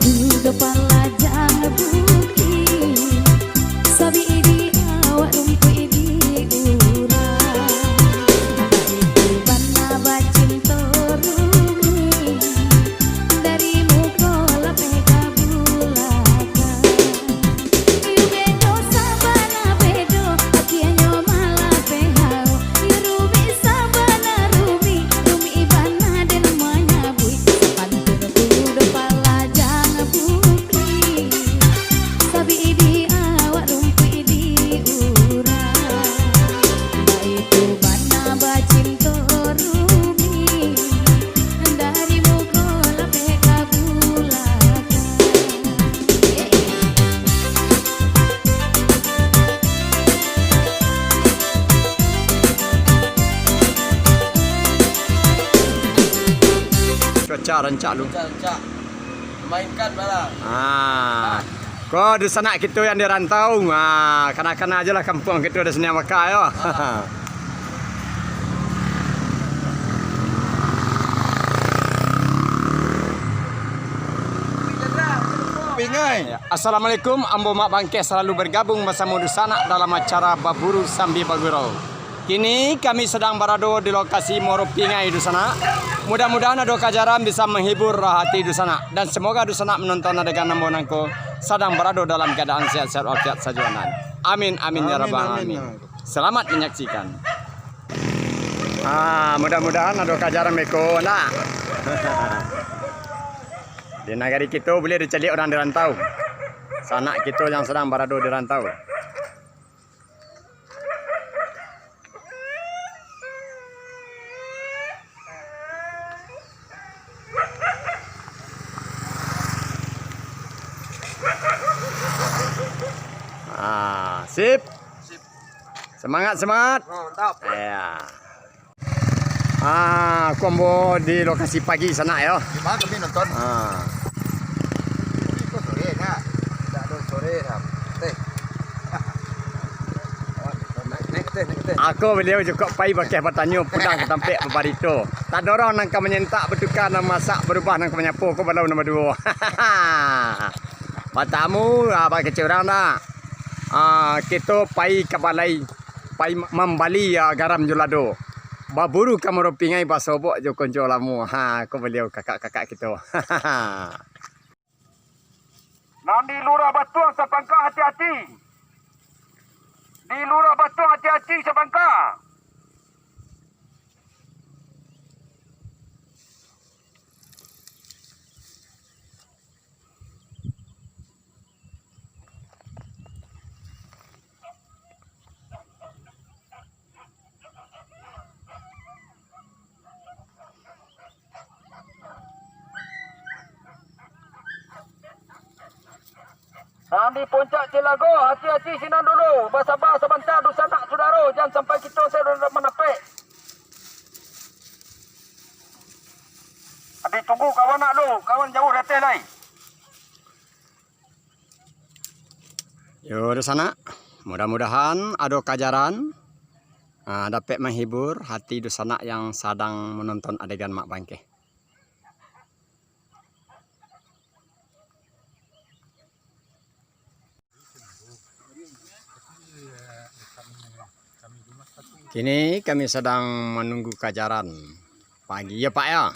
Udah palajang buki sabi idi awak rumpi di urang itu bana bacin torumi dari mukola peka bulaka yu bedo sabana bedo akianyo mala pehao yu rumi sabana rumi rumi ibana den manyabui pantun udah palajang buki sabi idi awak rumpi di urang itu bana bacin torumi dari mukola peka bulaka Cuaca rancak lu. Cak, mainkan barang. Kau di sana kita yang dirantau. Kena-kena aja lah kampung kita di sini Mekah ya. Pingai. Assalamualaikum, Ambo Mak Bangke selalu bergabung bersama Dusana dalam acara Baburu Sambi Bagurau. Kini kami sedang berada di lokasi Moro Pingai Dusana. Mudah-mudahan ada kajaran bisa menghibur hati Dusana dan semoga Dusana menonton adegan nambonangko sedang berada dalam keadaan sehat-sehat walafiat sajuanan. Amin amin ya rabbal alamin. Selamat menyaksikan. Mudah-mudahan ada kajaran meko nak. Di negeri kita boleh dicari orang dirantau. Sanak kita yang sedang berada di rantau. Sip. Semangat. Mantap. Ya. Kombo di lokasi pagi sana ya. Gimana kami nonton? Itu sore enggak? Tidak ada sore dah. Naik teh. Aku beliau juga pai pakai bertanya pedang ketampik bebarito. Tak ada orang nangka menyentak bertukar nak masak berubah nangka menyapu ko balau nombor 2. Patamu apa kecil orang dah. Kita pai ke balai pai membali garam julado. Baburu kamero pingai basobok jo konco lamu. Ko beliau kakak-kakak kita. Nang di Lurah Batuang Sabangka hati-hati. Di Lurah Batuang hati-hati Sabangka. Di puncak Cilago, hati-hati sinan dulu. Bersabar sebentar Dusana saudara. Jangan sampai kita saya menepek. Adik tunggu kawan nak dulu. Kawan jauh reteh lain. Yo di sana. Mudah-mudahan ada kajaran dapat menghibur hati Dusana yang sedang menonton adegan Mak Bangke. Kini kami sedang menunggu kajaran pagi ya Pak ya.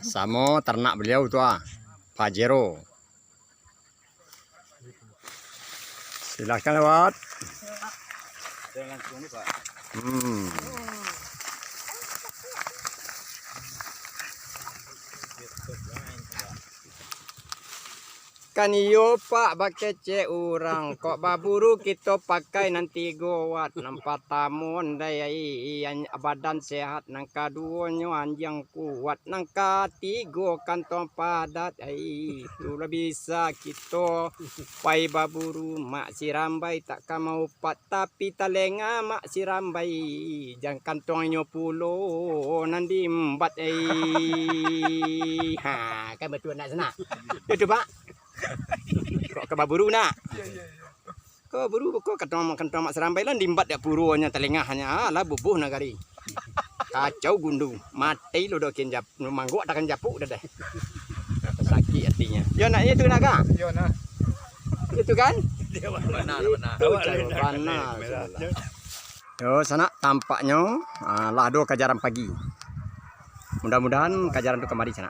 Sama ternak beliau tu Pajero. Silakan lewat. Langsung ni Pak. Kan iyo Pak pakai cek orang kok baburu kita pakai nanti gowat nampak tamun daya yang badan sehat nangka duanya anjang kuat nangka tiga kantong padat itu bisa kita pai baburu mak sirambai tak mau pat tapi talenga mak sirambai jang kantongnya pulo nanti embat kan betul nak sana itu Pak. Kok ke baburu nak? Kau buru kau kantong mak serambai lah dimbat ya purunya telengahnya lah bubuh nagari. Kacau gundu, mati lo dokin jap, mangguk takkan japuk dah deh. sakit hatinya. Yo nak itu nak kak? Yo nah. Itu kan? Benar. Itu panas. Yo sana tampaknya lado kajaran pagi. Mudah-mudahan kajaran itu kemari sana.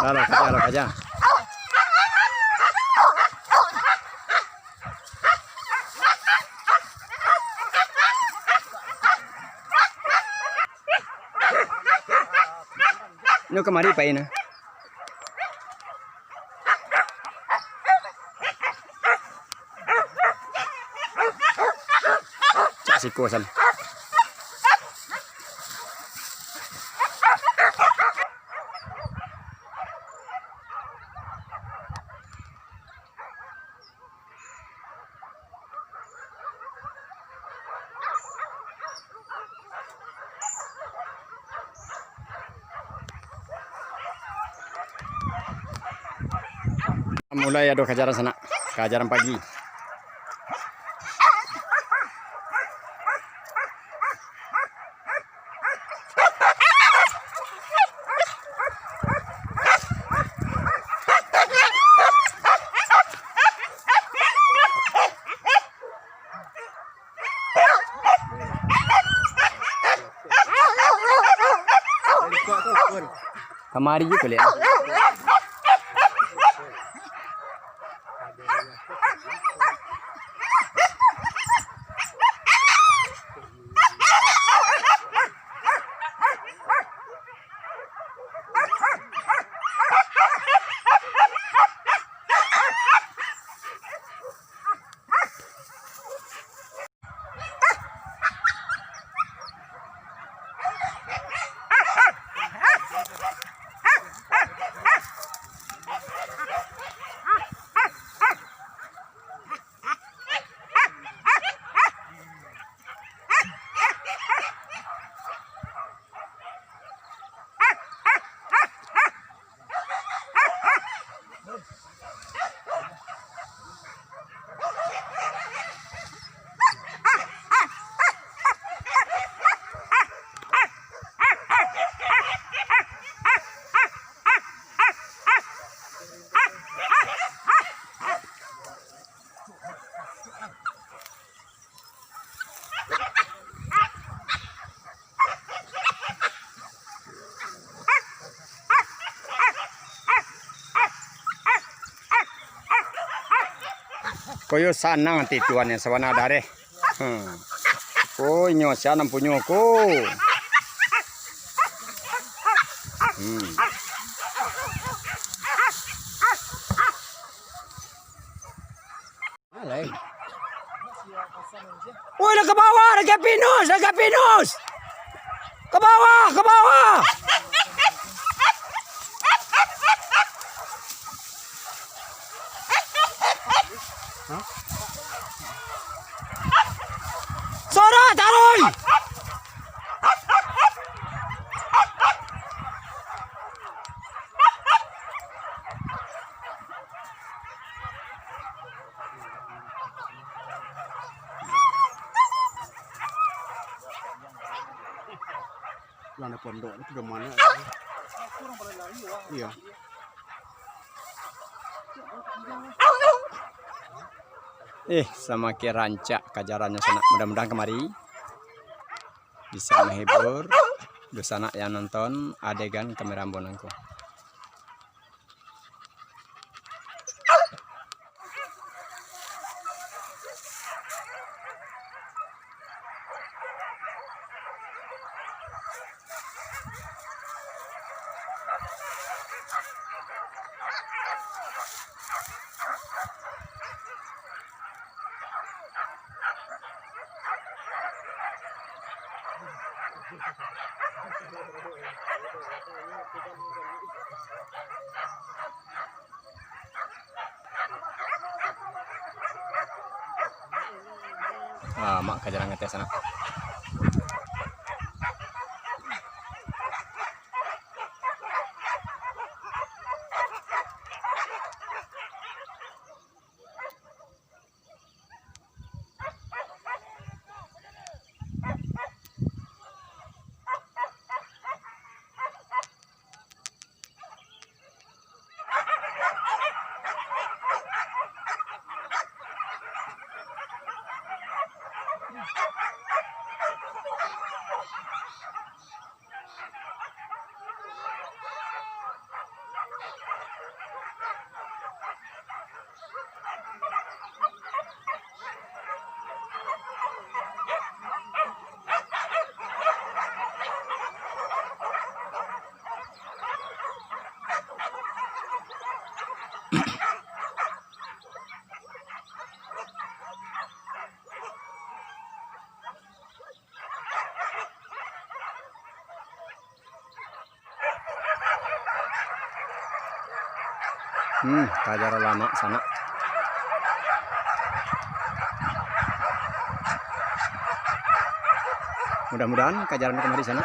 Halo kaja. Ini kemari Pak Ina. Cak siko sana. Mulai ada kajaran sana, kajaran pagi. Kemari juga lihat. Koyo sana nanti tuannya sawana dare. Ko nyo siya nang punyo ko. Alay. Woi, ke bawah, ke pinus. Ke bawah. Sora taruy. Lana pondok itu gimana? Iya. Semakin rancak kajarannya sana. Mudah-mudahan kemari bisa menghibur dosana yang nonton adegan kamera bonangku. Mak kajaran ngetes sana. Kajar lama sana. Mudah-mudahan kajaran kemari sana.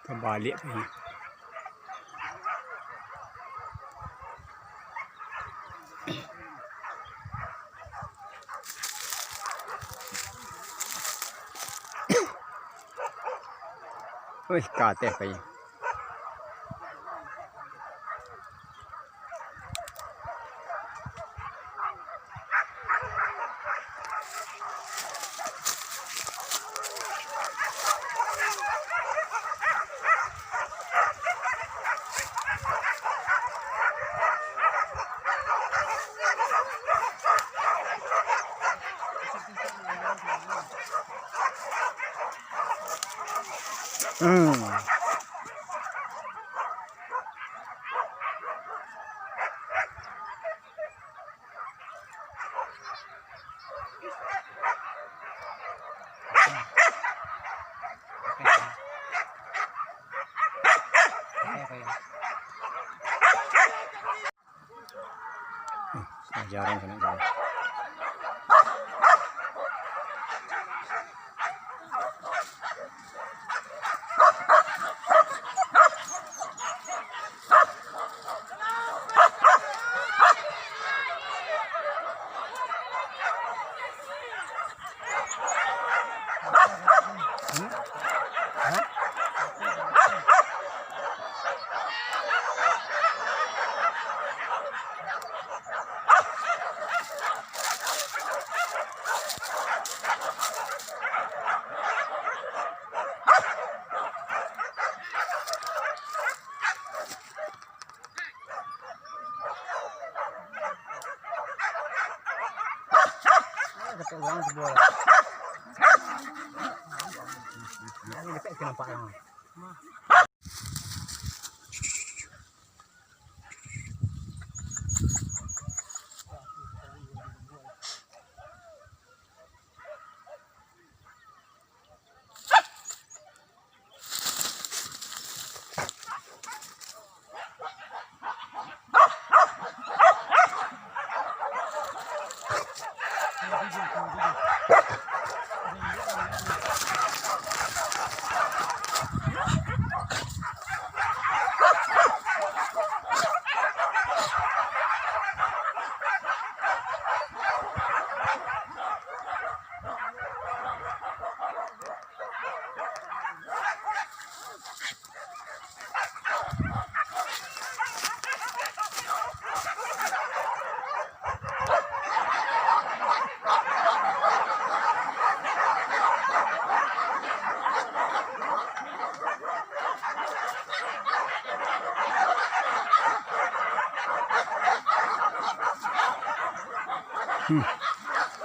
Kebalik ini. Wih, kateh kayaknya. Jarang kena jarang.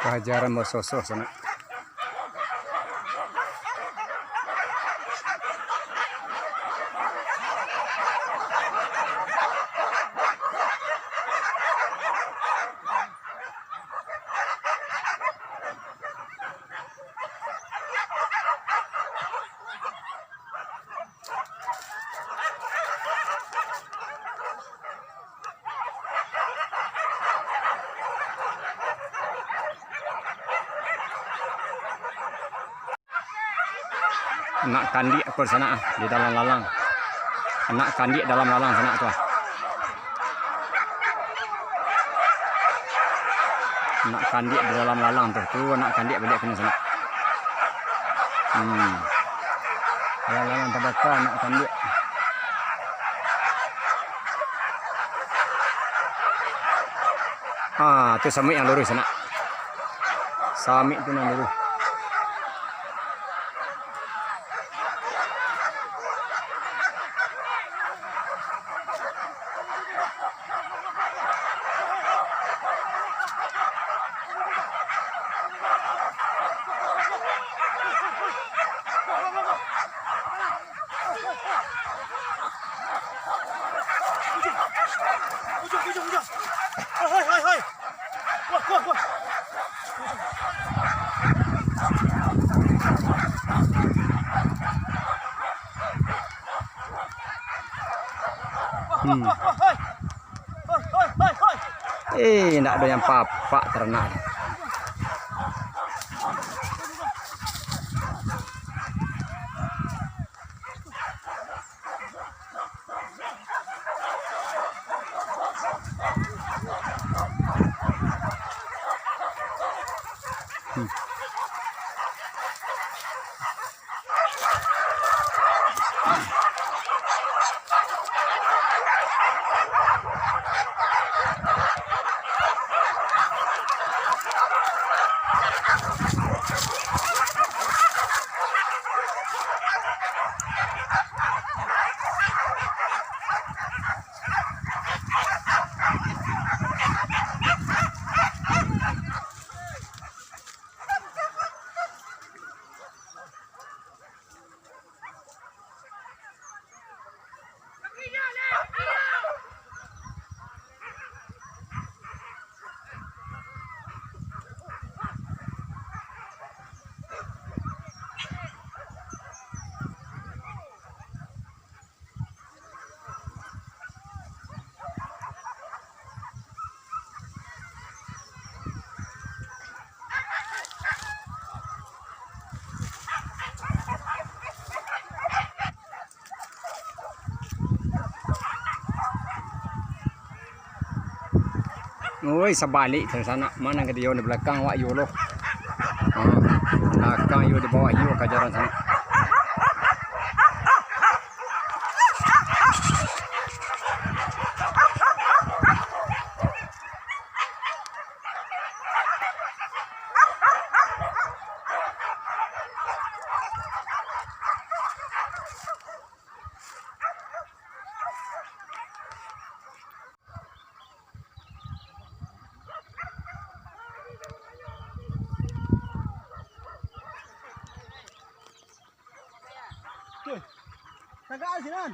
Pelajaran Mososo sana. Anak kandi aku sana di dalam lalang. Anak kandi dalam lalang sana tuh. Anak kandi di dalam lalang tuh anak kandi balik kena sana. Lalang terbakar anak kandi. Tuh samui yang lurus sana. Sami itu nan dulu. Nak ada yang papak ternak. Oi, sebalik ke sana. Mana ke dia di belakang wak yu loh. Belakang yu di bawah yu ke jalan sana. Tagaan sinan.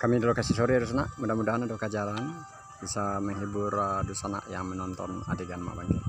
Kami di lokasi sore Dusana, mudah-mudahan ada jalan bisa menghibur Dusana yang menonton adegan Mak Bangke.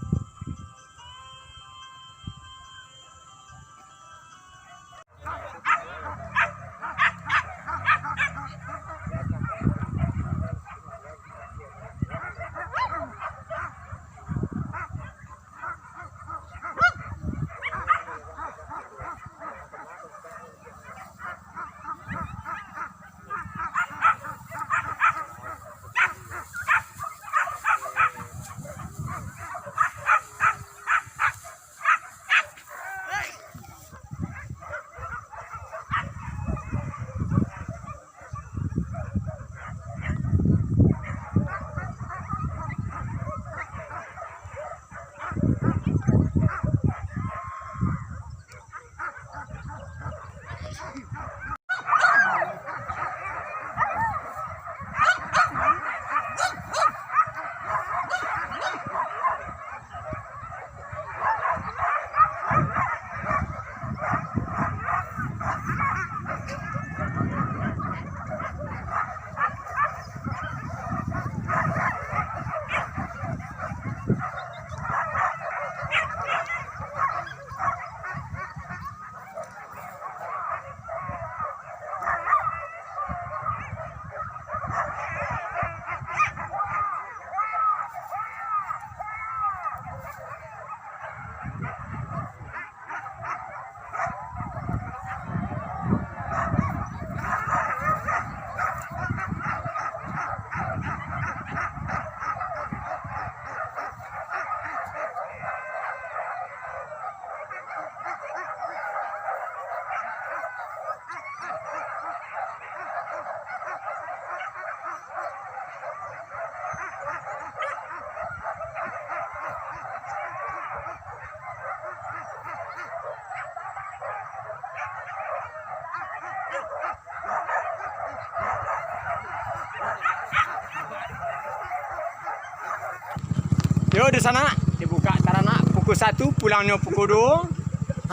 Yo di sana dibuka tarana pukul 1 pulangnya pukul 2.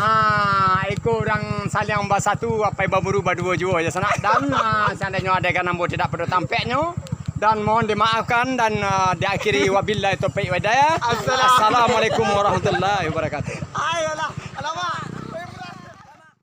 Ikut orang saling satu apa baburu berdua juga ya sana dan seandainya ada kan ambo tidak perlu tampaknya dan mohon dimaafkan dan diakhiri wabillahi taufiq wa hidayah. Assalamualaikum warahmatullahi wabarakatuh.